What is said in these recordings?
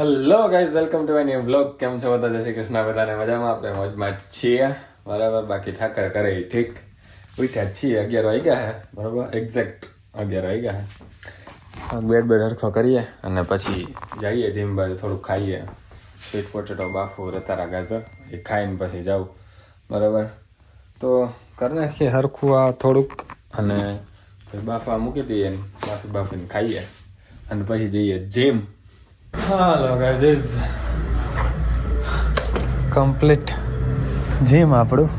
Hello guys, welcome to my new vlog. કેમ છો બધા? જય શ્રી કૃષ્ણ. બધાને મજામાં? આપણે મોજમાં છીએ બરાબર. બાકી ઠાકર કરે ઠીક. ઉઠ્યા છીએ, 11 વાગ્યા છે બરાબર. એક્ઝેક્ટ 11 વાગ્યા છે. બેડ હરખો કરીએ અને પછી જઈએ જીમ બાજુ, થોડુંક ખાઈએ. સ્વીટ પોટેટો, બાફુ, રતારા ગાજર એ ખાઈને પછી જાઉં બરાબર. તો કરી નાખીએ હરખું આ થોડુંક અને બાફવા મૂકી દઈએ, બાફીને ખાઈએ અને પછી જઈએ gym. Hello guys, complete gym આપણું.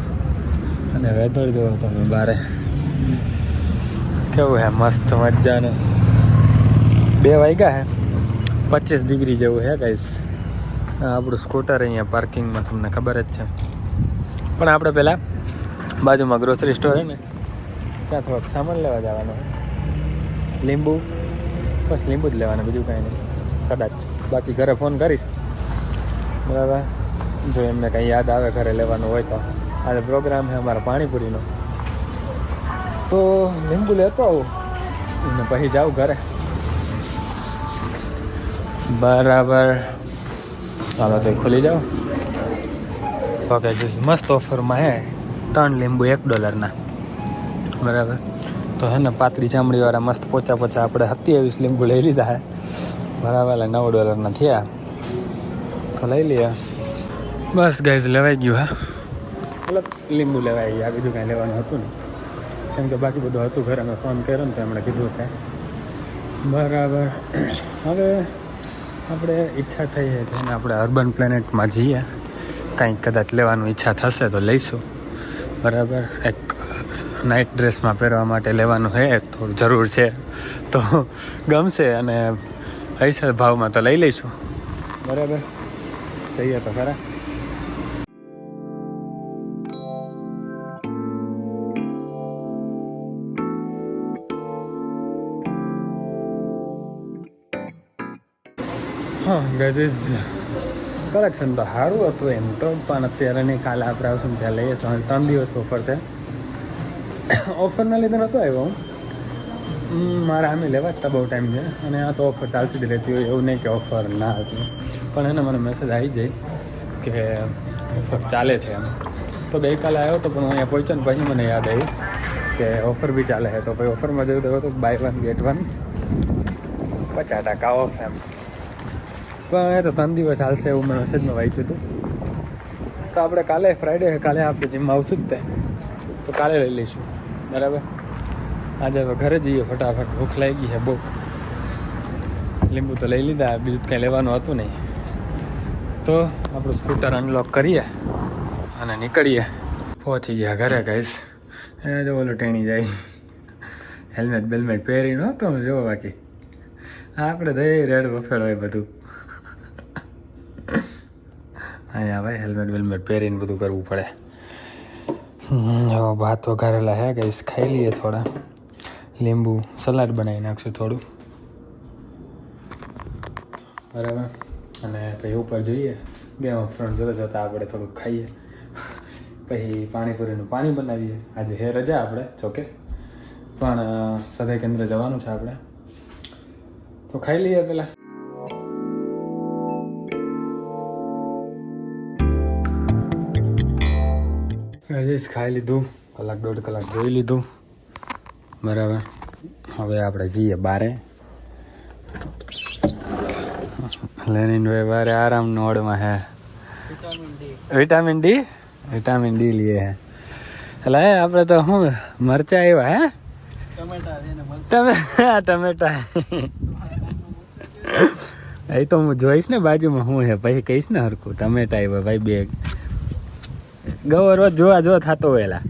અને વેધર જોવો તમે બારે કેવું હે, મસ્ત મજાનું. 2 વાગ્યા હે, 25 ડિગ્રી જેવું હે ગાઈઝ. આપણું સ્કૂટર અહીંયા પાર્કિંગમાં, તમને ખબર જ છે. પણ આપણે પહેલાં બાજુમાં ગ્રોસરી સ્ટોર હે ને, ત્યાં થોડોક સામાન લેવા જવાનો. લીંબુ, બસ લીંબુ જ લેવાના, બીજું કાંઈ નહીં કદાચ. બાકી ઘરે ફોન કરીશ બરાબર, જો એમને કંઈ યાદ આવે ઘરે લેવાનું હોય તો. આજે પ્રોગ્રામ છે અમારા પાણીપુરીનો, તો લીંબુ લેતો આવું અને પછી જાઉં ઘરે બરાબર. ચાલો તો ખુલી જાઓ. ઓકે, મસ્ત ઓફરમાં હે 3 લીંબુ $1 બરાબર. તો હે ને પાતળી ચામડીવાળા મસ્ત પોચા આપણે 27 લીંબુ લઈ લીધા હે બરાબર. $9 થયા તો લઈ લઈએ. બસ ગાઈઝ, લેવાઈ ગયું હા. મતલબ લીંબુ લેવાઈ ગયા, બીજું કાંઈ લેવાનું હતું ને, કેમ કે બાકી બધું હતું ઘરે. મેં ફોન કર્યો ને તો એમણે કીધું કે બરાબર. હવે આપણે ઈચ્છા થઈ છે કે આપણે અર્બન પ્લેનેટમાં જઈએ, કંઈક કદાચ લેવાનું ઈચ્છા થશે તો લઈશું બરાબર. એક નાઇટ ડ્રેસમાં પહેરવા માટે લેવાનું છે, થોડું જરૂર છે તો ગમશે અને હશે ભાવમાં તો લઈ લઈશું બરાબર. જઈએ તો ખરા. હા ગાઈઝ, કલેક્શન તો સારું હતું એમ તો, પણ અત્યારે નહીં, કાલે આપણે આવશું ને ત્યાં લઈએ છીએ. 3 દિવસ ઓફર છે. ઓફરના લીધે નહોતો આવ્યો હું, મારે આમે લેવા જ બહુ ટાઈમ છે. અને આ તો ઓફર ચાલતી જ રહેતી હોય, એવું નહીં કે ઓફર ના હતી. પણ એને મને મેસેજ આવી જાય કે ઓફર ચાલે છે એમ. તો ગઈકાલે આવ્યો તો, પણ હું અહીંયા પહોંચ્યો ને પછી મને યાદ આવ્યું કે ઓફર બી ચાલે છે. તો પછી ઓફરમાં જોયું તો બાય 1 get 1 50% ઓફ એમ. પણ એ તો 3 દિવસ ચાલશે એવું મેં મેસેજમાં વાંચ્યું હતું. તો આપણે કાલે ફ્રાઈડે છે, કાલે આપણે જીમમાં આવશું જ તે, તો કાલે લઈ લઈશું બરાબર. આજે હવે ઘરે જઈએ ફટાફટ, ભૂખ લાગી છે બહુ. લીંબુ તો લઈ લીધા, બીજું કંઈ લેવાનું હતું નહીં. તો આપણું સ્કૂટર અનલોક કરીએ અને નીકળીએ. પહોંચી ગયા ઘરે ગાઈસ. એ જો ઓલો ટેણી જાય, હેલ્મેટ બેલ્મેટ પહેરીને હતો જો. બાકી આપણે દઈ રેડ બફેડ હોય બધું. અહીંયા ભાઈ હેલ્મેટ વેલ્મેટ પહેરીને બધું કરવું પડે. ભાત વઘારેલા હે ગાઈસ, ખાઈ લઈએ થોડા. લીંબુ સલાડ બનાવી નાખશું થોડું બરાબર. અને પછી ઉપર જઈએ, ગેમ ઓફ થ્રોન્સ જોતા આપણે થોડુંક ખાઈએ. પછી પાણીપુરીનું પાણી બનાવીએ. આજે હે રજા આપણે જોકે, પણ સદય કેન્દ્ર જવાનું છે આપણે, તો ખાઈ લઈએ પહેલાં. હજી ખાઈ લીધું, 1-1.5 કલાક જોઈ લીધું બરાબર. હવે આપણે જઈએ બારે. લેનિનભાઈ બારે આરામનો ઓળમાં હે. વિટામિન ડી લઈએ હે. એટલે આપણે તો શું મરચા આવ્યા હે, ટમેટા. એ તો હું જોઈશ ને બાજુમાં શું હે, પછી કહીશ ને હરખું. ટમેટા આવ્યા ભાઈ, 2 ગવર રોજ જોવા થતો હોયલા.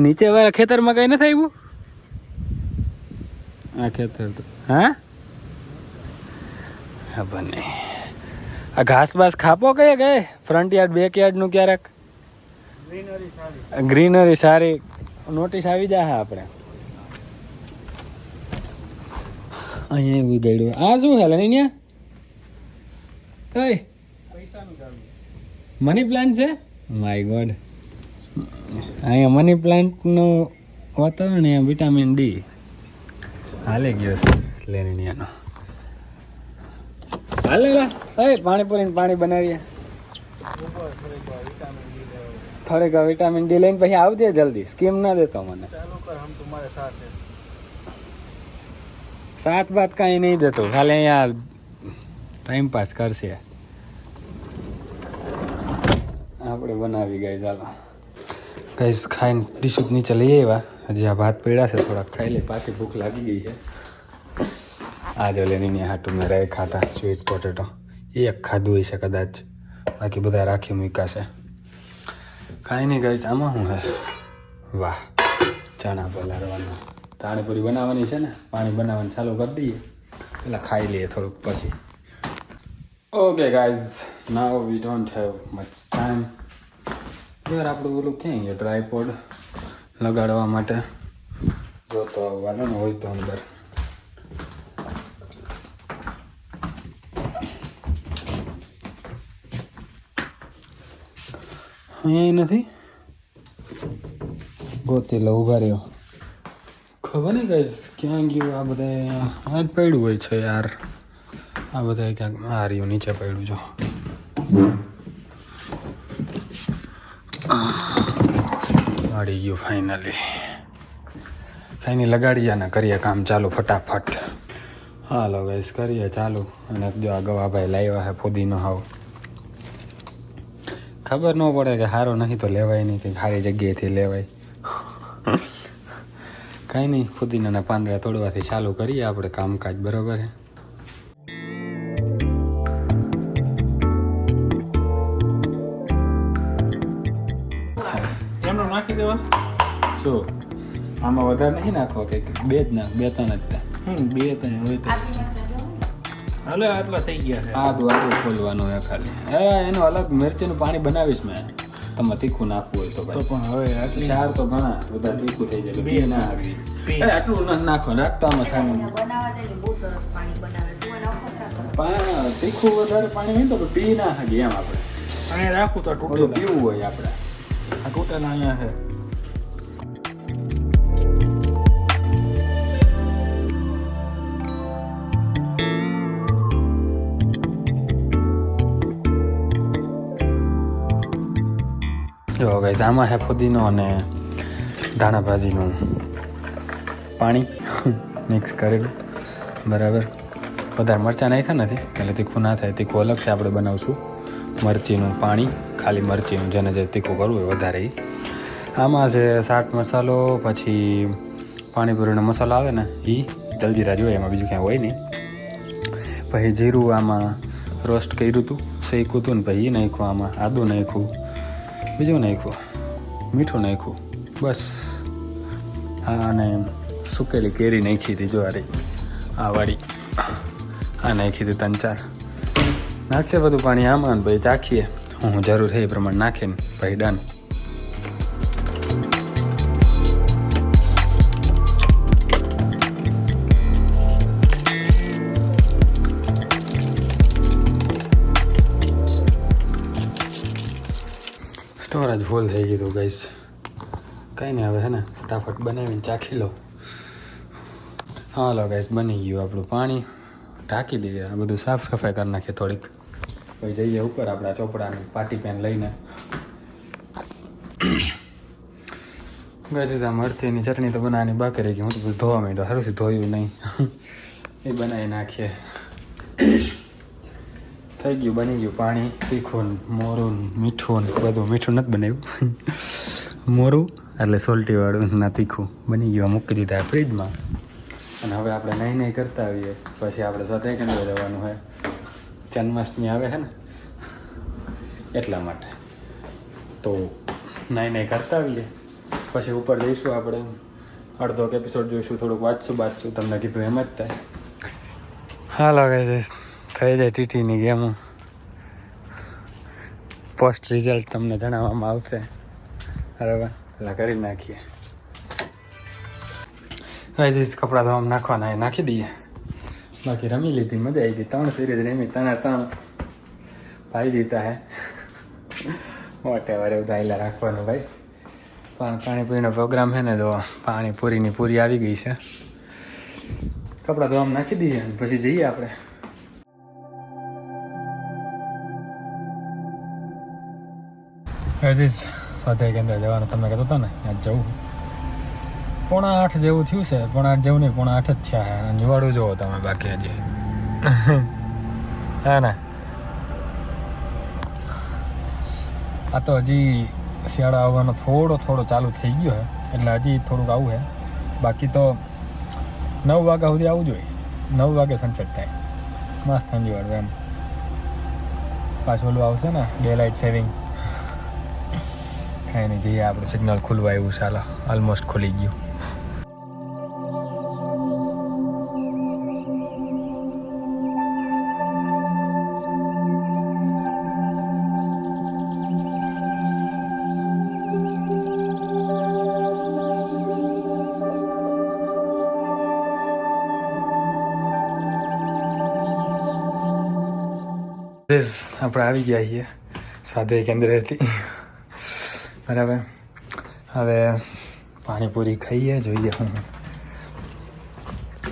નીચે વાળા ખેતરમાં કઈ નથી આવ્યું. આ ખેતર તો હા ખબર નહીં. આ ઘાસ બાસ ખાપો કયા ગયે, ફ્રન્ટ યાર્ડ બેક યાર્ડ નું ક્યારેક ગ્રીનરી સારી નોટિસ આવી જાય. આપણે અહીંયા એવું દઈડું. આ શું હાલે અહીંયા કઈ મની પ્લાન્ટ છે. માય ગોડ, અહીંયા મની પ્લાન્ટનું વાતાવરણ, અહીંયા વિટામિન ડી હાલે ગયો લેનિનિયાનો. હાલે પાણીપુરી પાણી બનાવીએ થોડીક વિટામિન ડી લઈને પછી આવજે જલ્દી સ્કીમ ના દેતો મને સાત બાત કાંઈ નહીં દેતો ખાલી અહીંયા ટાઈમ પાસ કરશે આપણે બનાવી ગઈ ચાલો કઈ ખાઈને ડીશું નીચે લઈ આવ્યા હજી આ ભાત પડ્યા છે થોડાક ખાઈ લે પાછી ભૂખ લાગી ગઈ છે આ જો લેની હાટું મેં રહે ખાતા સ્વીટ પોટેટો એક ખાધું હોય છે કદાચ બાકી બધા રાખી મૂક્યા છે કાંઈ નહીં ગઈ આમાં શું હે વાહ ચણા પલાળવાના પાણીપુરી બનાવવાની છે ને પાણી બનાવવાનું ચાલુ કરી દઈએ પેલા ખાઈ લઈએ થોડુંક પછી okay guys now we don't have much time યાર આપણું ઓલું ક્યાં ટ્રાયપોડ લગાડવા માટે જો તો આવવાનું ને હોય તો અંદર અહીંયા નથી ગોતી લો ઉભા રહ્યો ખબર નહીં કઈ ક્યાં ગયું આ બધા આ જ પડ્યું હોય છે યાર આ બધા ક્યાંક આ રહ્યું નીચે પડ્યું જો વાળી ગયું ફાઇનલી કાંઈ નહીં લગાડીએ ને કરીએ કામ ચાલુ ફટાફટ હાલો ગાઈસ કરીએ ચાલુ અને જો આ ગવાભાઈ લાવ્યા છે ફુદીનો હાવ ખબર ન પડે કે સારો નહીં તો લેવાય નહીં કે સારી જગ્યાએથી લેવાય કાંઈ નહીં ફુદીનાના પાંદડા તોડવાથી ચાલુ કરીએ આપણે કામકાજ બરાબર છે એમનો નાખી દેવા શું આમાં વધારે નહીં નાખો કે બે જ નાખ બે ત્રણ જ બે ત્રણ હોય તો હાલે આટલા થઈ ગયા છે આદું ખોલવાનું હોય ખાલી એનું અલગ મિરચીનું પાણી બનાવીશ મેં તમે તીખું નાખવું હોય તો ભાઈ પણ હવે આટલી ચાર તો ઘણા બધા તીખું થઈ જાય બે ના આવી આટલું ન નાખો રાખતા આમાં સામે તીખું વધારે પાણી હોય તો પી ના હાજી એમ આપણે અહીંયા રાખવું તો તૂટેલું પીવું હોય આપણે આ તૂટેલા અહીંયા છે જો ગાઈસ આમાં હે ફુદીનો અને ધાણા ભાજીનું પાણી મિક્સ કરેલું બરાબર વધારે મરચાં નાખ્યા નથી એટલે તીખું ના થાય તીખું અલગથી આપણે બનાવશું મરચીનું પાણી ખાલી મરચીનું જેને જે તીખું કરવું હોય વધારે આમાં છે ચાટ મસાલો પછી પાણીપુરીનો મસાલો આવે ને એ જલજીરા જોઈએ એમાં બીજું ક્યાંય હોય નહીં પછી જીરું આમાં રોસ્ટ કર્યું હતું શેક્યું હતું ને પછી એ નાખ્યું આમાં આદું નાખ્યું બીજું નાખ્યું મીઠું નાખ્યું બસ હા અને સુકેલી કેરી નાખી હતી જો આ વાળી આ નાખી હતી 3-4 નાખીએ બધું પાણી આમાં ભાઈ ચાખીએ હું જરૂર છે એ પ્રમાણે નાખીને ભાઈ ડન સ્ટોરેજ ફૂલ થઈ ગયું ગાઈસ કંઈ નહીં હવે હે ને ફટાફટ બનાવીને ચાખી લો હાલો ગાઈસ બની ગયું આપણું પાણી ઢાંકી દઈએ આ બધું સાફ સફાઈ કરી નાખીએ થોડીક પછી જઈએ ઉપર આપણા ચોપડાની પાટી પેન લઈને ગાઈસ આ મરચીની ચટણી તો બનાવવાની બાકી રહી ગઈ હું તો બધું ધોવા માંડ્યો સારું ધોયું નહીં એ બનાવી નાખીએ થઈ ગયું બની ગયું પાણી તીખું મોરું મીઠું બધું મીઠું નથી બનાવ્યું મોરું એટલે સોલ્ટીવાળું ના તીખું બની ગયું મૂકી દીધા ફ્રીજમાં અને હવે આપણે નહીં કરતા આવીએ પછી આપણે સતય કેન્દ્ર જવાનું હોય જન્માષ્ટમી આવે છે ને એટલા માટે તો નહીં કરતા આવીએ પછી ઉપર જઈશું આપણે અડધો એપિસોડ જોઈશું થોડુંક વાંચશું તમને કીધું એમ જ થાય હાલો ગાઈસ થઈ જાય ટીટીની ગેમ પોસ્ટ રિઝલ્ટ તમને જણાવવામાં આવશે બરાબર એટલે કરી નાખીએ ગાઈસ કપડાં ધોવામાં નાખવાના એ નાખી દઈએ બાકી રમી લીધી મજા આવી ગઈ 3 સિરીઝ રમી 3 ભાઈ જીતા હે વોટેવર એવું દાયલા રાખવાનું ભાઈ પાણીપુરીનો પ્રોગ્રામ છે ને તો પાણીપુરીની પૂરી આવી ગઈ છે કપડાં ધોવામાં નાખી દઈએ પછી જઈએ આપણે હજી સ્વાધ્યાય કેન્દ્ર જવાનું તમે કહેતો હતો ને આજ જવું 7:45 જેવું થયું છે 7:45 જેવું નહીં 7:45 જ થયા છે અને નિવાડું જુઓ તમે બાકી હજી હા ને આ તો હજી શિયાળો આવવાનો થોડો ચાલુ થઈ ગયો છે એટલે હજી થોડુંક આવું છે બાકી તો 9 વાગ્યા સુધી આવવું જોઈએ 9 વાગે સનસેટ થાય મસ્ત અંજીવાડું એમ પાછું ઓલું આવશે ને ડે લાઇટ સેવિંગ કાંઈ નહીં જઈએ આપણું સિગ્નલ ખુલવા આવ્યું ચાલો ઓલમોસ્ટ ખુલી ગયું આપણે આવી ગયા છીએ સ્વાધ્યાય કેન્દ્રેથી બરાબર હવે પાણીપુરી ખાઈએ જોઈએ હું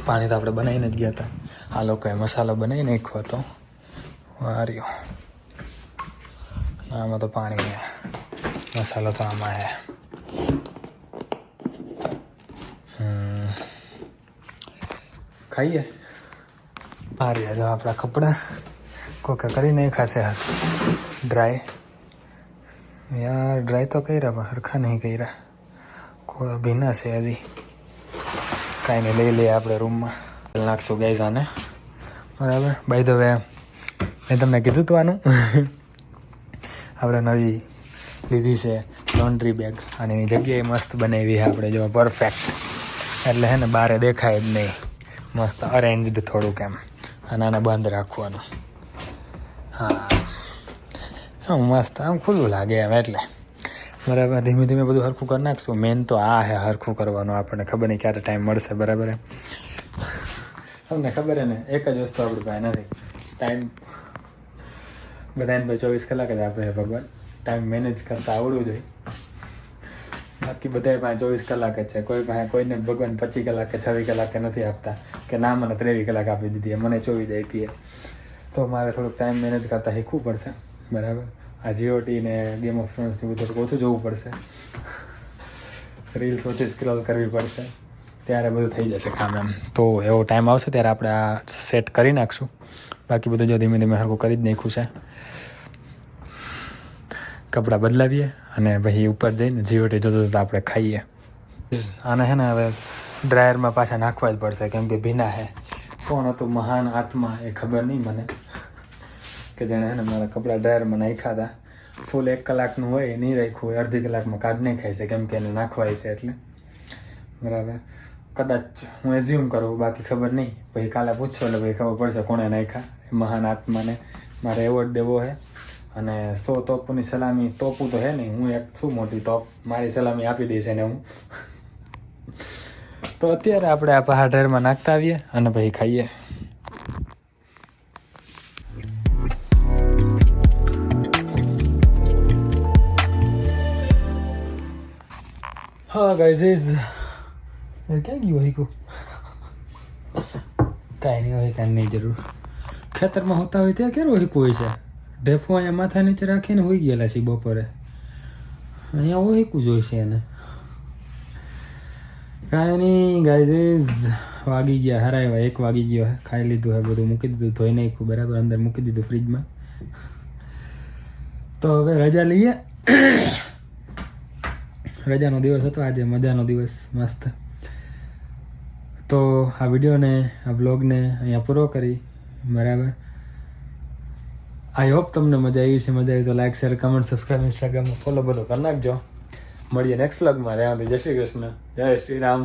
પાણી તો આપણે બનાવીને જ ગયા હતા આ લોકોએ મસાલો બનાવી નાખ્યો હતો વાર્યો આમાં તો પાણી મસાલો તો આમાં હે ખાઈએ માર્યા જો આપણા કપડાં કોકે કરી નહીં ખાશે હાથ ડ્રાય યાર ડ્રાય તો કર્યા પણ હરખા નહીં કર્યા કોઈ ભીના છે હજી કાંઈ નહીં લઈ લઈએ આપણે રૂમમાં નાખશું ગાઈઝ આને બરાબર બાય ધ વે મેં તમને કીધું હતું આનું આપણે નવી લીધી છે લોન્ડ્રી બેગ અને એની જગ્યાએ મસ્ત બનાવી છે આપણે જો પરફેક્ટ એટલે હે ને બારે દેખાય જ નહીં મસ્ત અરેન્જડ થોડુંક એમ અને આને બંધ રાખવાનું હા મસ્ત આમ ખુલ્લું લાગે એમ એટલે બરાબર ધીમે ધીમે બધું હરખું કરી નાખશું મેન તો આ હે હરખું કરવાનું આપણને ખબર નહીં ક્યારે ટાઈમ મળશે બરાબર તમને ખબર હે ને એક જ વસ્તુ આપણી પાસે નથી ટાઈમ બધાને ભાઈ 24 કલાક જ આપે છે ભગવાન ટાઈમ મેનેજ કરતા આવડવું જોઈએ બાકી બધા પાસે 24 કલાક જ છે કોઈ પાસે કોઈને ભગવાન 25 કલાક કે 26 કલાક નથી આપતા કે ના મને 23 કલાક આપી દીધી મને 24 આપીએ તો મારે થોડુંક ટાઈમ મેનેજ કરતાં શીખવું પડશે બરાબર આ જીઓટી ને ગેમ ઓફ થ્રોન્સની બધું થોડુંક ઓછું જોવું પડશે રીલ્સ ઓછી સ્ક્રોલ કરવી પડશે ત્યારે બધું થઈ જશે કામ એમ તો એવો ટાઈમ આવશે ત્યારે આપણે આ સેટ કરી નાખશું બાકી બધું જો ધીમે ધીમે હરખું કરી જ નાખ્યું છે કપડાં બદલાવીએ અને પછી ઉપર જઈને જીઓટી જોતો આપણે ખાઈએ આને છે ને હવે ડ્રાયરમાં પાછા નાખવા જ પડશે કેમ કે ભીના છે કોણ હતું મહાન આત્મા એ ખબર નહીં મને કે જેણે છે ને મારા કપડાં ડ્રાયરમાં નાખ્યા હતા ફૂલ 1 કલાકનું હોય એ નહીં રાખ્યું હોય અડધી કલાકમાં કાઢ નહીં ખાય છે કેમ કે એને નાખવાય છે એટલે બરાબર કદાચ હું એઝ્યુમ કરું બાકી ખબર નહીં પછી કાલે પૂછશો એટલે ભાઈ ખબર પડશે કોણે નાખ્યા એ મહાન આત્માને મારે એવોર્ડ દેવો છે અને 100 તોપોની સલામી તોપું તો હે નહીં હું એક છું મોટી તોપ મારી સલામી આપી દઈશ એને હું તો અત્યારે આપણે આ પહાડ ડ્રાયરમાં નાખતા આવીએ અને પછી ખાઈએ હા ગાઈઝ ક્યાં ગયું હોય કો કાંઈ નહીં હોય કાંઈ નહીં જરૂર ખેતરમાં હોતા હોય ત્યાં ક્યારે હોય કોઈ છે ઢેફો અહીંયા માથા નીચે રાખીને હોઈ ગયેલા છે બપોરે અહીંયા હોય જોઈ છે એને કાંઈ નહીં ગાઈઝ વાગી ગયા હરાવ્યા 1 વાગી ગયો ખાઈ લીધું હે બધું મૂકી દીધું ધોઈ નાખ્યું બરાબર અંદર મૂકી દીધું ફ્રીજમાં તો હવે રજા લઈએ રજાનો દિવસ હતો આજે મજાનો દિવસ મસ્ત તો આ વિડીયોને આ બ્લોગને અહીંયા પૂરો કરી બરાબર આઈ હોપ તમને મજા આવી છે મજા આવી તો લાઈક શેર કમેન્ટ સબસ્ક્રાઈબ ઇન્સ્ટાગ્રામમાં ફોલો બધો કરી નાખજો મળીએ નેક્સ્ટ વ્લોગમાં ત્યાં જય શ્રી કૃષ્ણ જય શ્રી રામ